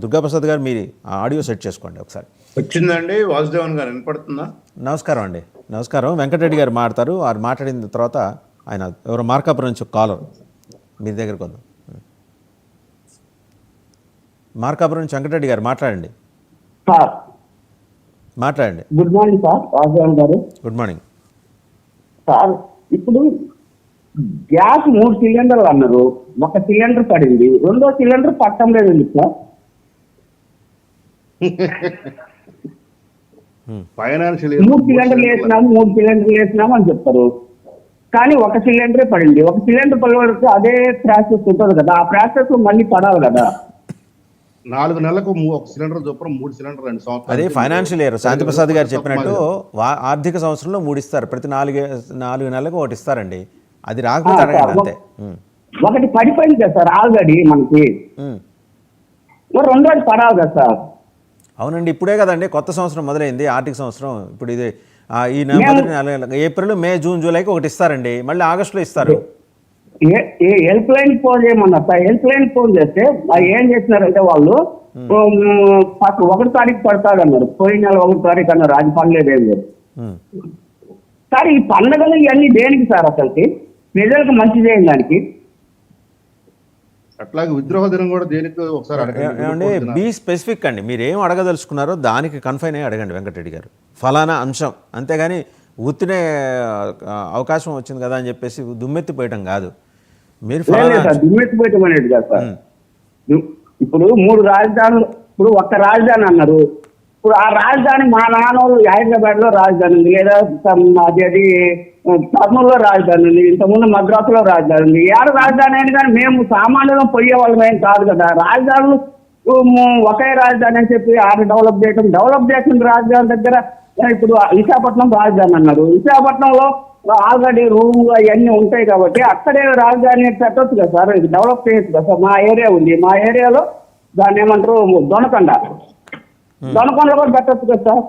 దుర్గాప్రసాద్ గారు మీరు ఆ ఆడియో సెట్ చేసుకోండి ఒకసారి. వచ్చిందండి వాసుదేవన్ గారు, వినపడుతుందా? నమస్కారం అండి. నమస్కారం. వెంకటరెడ్డి గారు మాట్లాడతారు. వారు మాట్లాడిన తర్వాత ఆయన ఎవరో మార్కాపురం నుంచి కాలర్ మీ దగ్గరకు వద్దాం. మార్కాపురం నుంచి వెంకటరెడ్డి గారు మాట్లాడండి. సార్ మాట్లాడండి. గుడ్ మార్నింగ్ సార్ వాసుదేవన్ గారు. గుడ్ మార్నింగ్ సార్ ఇప్పుడు గ్యాస్ 3 సిలిండర్లు అన్నారు, ఒక సిలిండర్ పడింది, రెండో సిలిండర్ పట్టం లేదండి సార్. ఫైనాన్షియల్ 3 సిలిండర్లు వేసినాము 3 సిలిండర్లు వేసినాము అని చెప్తారు, కానీ ఒక సిలిండరే పడింది. ఒక సిలిండర్ పడవరకు అదే ప్రాసెస్ ఉంటుంది కదా, ఆ ప్రాసెస్ మళ్ళీ పడాలి కదా. 4 నెలలకు ఒక సిలిండర్ చొప్పున 3 సిలిండర్ 2 సంవత్సరాలు. అదే ఫైనాన్షియల్ ఇయర్ శాంతిప్రసాద్ గారు చెప్పినట్టు ఆర్థిక సంవత్సరంలో 3 ఇస్తారు. ప్రతి 4 నెలలకు 1 ఇస్తారండి. అది రాకపోతే అడగండి అంతే. ఒకటి పడిపోయింది కదా సార్ ఆల్రెడీ మనకి, రెండోది పడాలి కదా సార్. అవునండి, ఇప్పుడే కదండి కొత్త సంవత్సరం మొదలైంది, ఆర్థిక సంవత్సరం. ఇప్పుడు ఇది ఈ మొదటి ఏప్రిల్, మే, జూన్, జూలైకి 1 ఇస్తారండి. మళ్ళీ ఆగస్టులో ఇస్తారు. హెల్ప్ లైన్ ఫోన్ చేయమన్నారు సార్. హెల్ప్ లైన్ ఫోన్ చేస్తే ఏం చేసినారంటే వాళ్ళు 1 తారీఖు పడతాడన్నారు, పోయిన నెల 1 తారీఖు అన్నారు. అది పనిలేదేం లేదు సార్. ఈ పండుగలు ఇవన్నీ దేనికి సార్? అసలుకి ప్రజలకు మంచి చేయడానికి. అట్లాగే విద్రోహ దినం కూడా దేనికి ఒకసారి అడగండి. బీ స్పెసిఫిక్ అండి. మీరు ఏం అడగదలుచుకున్నారో దానికి కన్ఫైన్ అయ్యి అడగండి వెంకటరెడ్డి గారు. ఫలానా అంశం, అంతేగాని ఉత్తినే అవకాశం వచ్చింది కదా అని చెప్పేసి దుమ్మెత్తిపోయటం కాదు. మీరు దుమ్మెత్తిపోయటం అనేది కాదు సార్. ఇప్పుడు 3 రాజధానులు, ఇప్పుడు ఒక్క రాజధాని అన్నారు. ఇప్పుడు ఆ రాజధాని మా నాన్నోళ్ళు హైదరాబాద్ లో రాజధాని ఉంది, లేదా అది కర్నూలులో రాజధాని ఉంది, ఇంతకుముందు మద్రాసులో రాజధాని ఉంది. ఏడు రాజధాని అయినా కానీ మేము సామాన్యంగా పోయే వాళ్ళం ఏం కాదు కదా. రాజధానులు ఒకే రాజధాని అని చెప్పి డెవలప్ చేసిన రాజధాని దగ్గర ఇప్పుడు విశాఖపట్నం రాజధాని అన్నారు. విశాఖపట్నంలో ఆల్రెడీ రూమ్లు అవన్నీ ఉంటాయి కాబట్టి అక్కడే రాజధాని పెట్టవచ్చు కదా సార్. ఇది డెవలప్ చేయొచ్చు కదా సార్. మా ఏరియా ఉంది, మా ఏరియాలో దాన్ని ఏమంటారు దొనకొండలో కూడా పెట్టచ్చు కదా సార్.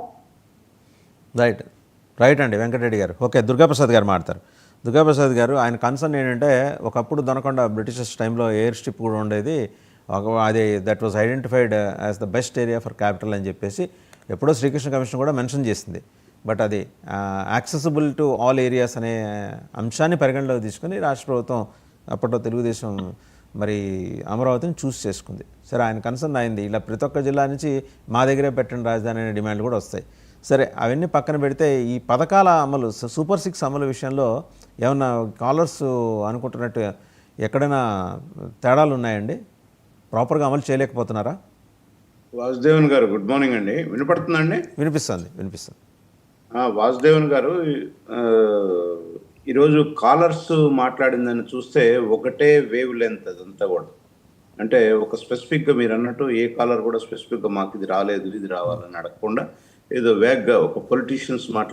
రైట్ అండి వెంకటరెడ్డి గారు. ఓకే, దుర్గాప్రసాద్ గారు మాట్లాడతారు. దుర్గాప్రసాద్ గారు ఆయన కన్సర్న్ ఏంటంటే, ఒకప్పుడు దొనకొండ బ్రిటిషర్స్ టైంలో ఎయిర్ స్ట్రిప్ కూడా ఉండేది. అది that was identified as the best area for capital అని చెప్పేసి ఎప్పుడో శ్రీకృష్ణ కమిషన్ కూడా మెన్షన్ చేసింది. బట్ అది యాక్సెసిబుల్ టు ఆల్ ఏరియాస్ అనే అంశాన్ని పరిగణలోకి తీసుకుని రాష్ట్ర ప్రభుత్వం అప్పట్లో తెలుగుదేశం మరి అమరావతిని చూస్ చేసుకుంది. సరే, ఆయన కన్సర్న్ అయింది. ఇలా ప్రతి ఒక్క జిల్లా నుంచి మా దగ్గరే పెట్టండి రాజధాని అనే డిమాండ్లు కూడా వస్తాయి. సరే, అవన్నీ పక్కన పెడితే ఈ పథకాల అమలు, సూపర్ 6 అమలు విషయంలో ఏమన్నా కాలర్స్ అనుకుంటున్నట్టు ఎక్కడైనా తేడాలు ఉన్నాయండి? ప్రాపర్గా అమలు చేయలేకపోతున్నారా? వాసుదేవన్ గారు గుడ్ మార్నింగ్ అండి. వినపడుతుందండి? వినిపిస్తుంది. వాసుదేవన్ గారు, ఈరోజు కాలర్స్ మాట్లాడిందని చూస్తే ఒకటే వేవ్ లెంత్ అదంతా కూడా. అంటే ఒక స్పెసిఫిక్గా మీరు అన్నట్టు ఏ కాలర్ కూడా స్పెసిఫిక్గా మాకు ఇది రాలేదు, ఇది రావాలని అడగకుండా ఏదో వేగ్గా ఒక పొలిటీషియన్స్